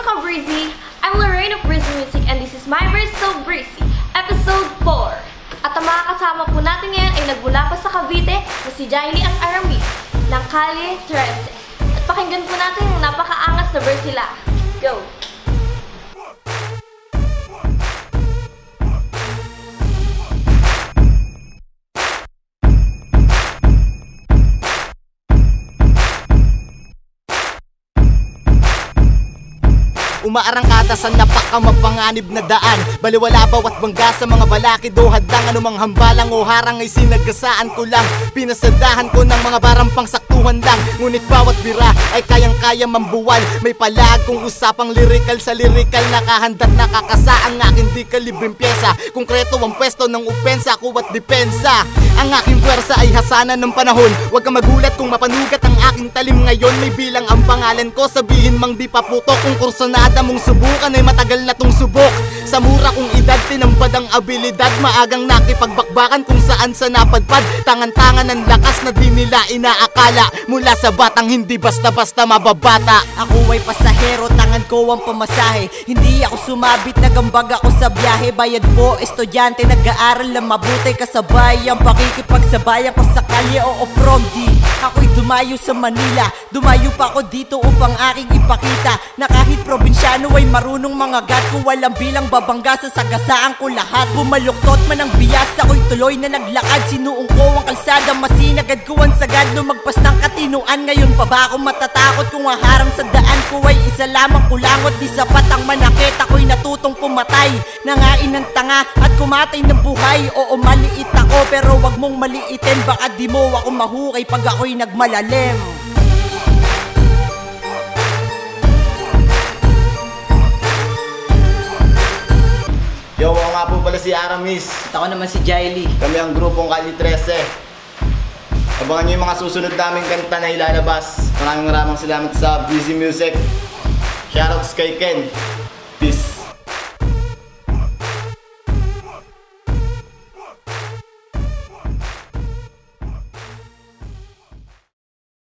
ka-breezy! I'm Lorraine of Breezy Music and this is my verse so breezy, episode 4. At ang mga kasama po natin ngayon ay nagmula pa sa Cavite na si Jaily at Aramis ng Calle 13. At pakinggan po natin yung napakaangas na verse nila. Go! Umaarangkada sa napakamapanganib na daan, baliwala bawat bangga sa mga balakid o hadlang. Anumang hambalang o harang ay sinagasaan ko lang. Pinasadahan ko ng mga barang pang saktuhan lang. Ngunit bawat bira ay kayang-kaya mambuwal. May palag kung usapang lirikal sa lirikal. Nakahanda't nakakasa ang aking di kalibreng pyesa. Konkreto ang pwesto ng opensa ko at depensa. Ang aking pwersa ay hasanan ng panahon. Huwag kang magulat kung mapanugat ang aking talim ngayon. May bilang ang pangalan ko, sabihin mang di paputok. Kung kursonada mong subukan ay matagal na tong subok. Sa mura kong edad, tinampad ang abilidad. Maagang nakipagbakbakan kung saan sa napadpad. Tangan-tangan ang lakas na di nila inaakala. Mula sa batang hindi basta-basta mababata. Ako ay pasahero, tangan ko ang pamasahe. Hindi ako sumabit, nagambag ako sa biyahe. Bayad po, estudyante, nag-aaral lang mabuti. Kasabay ang pakikipagsabayan ko sa kalye o from D. Ako'y dumayo sa Manila, dumayo pa ako dito upang aking ipakita na kahit probinsyano ay marunong mangagat. Kung walang bilang babangga sa sagasaan ko lahat. Bumaluktot man ang biyas, ako'y tuloy na naglakad. Sinuong ko ang kalsada, masinagad ko ang sagad. Lumagpas ng katinuan, ngayon pa ba ako matatakot? Kung ang harang sa daan ko ay isa lamang kulangot. Di sapat ang manakit, ako'y natutong pumatay. Nangain ng tanga at kumatay ng buhay. Oo, maliit ako pero wag mong maliitin. Baka di mo ako mahukay pag ako'y nagmalalim. Yo, ako nga po pala si Aramis. At ako naman si Jaily. Kami ang grupong Calle 13. Abangan nyo yung mga susunod naming kanta na ilalabas. Maraming salamat sa Breezy Music. Shoutouts kay Ken.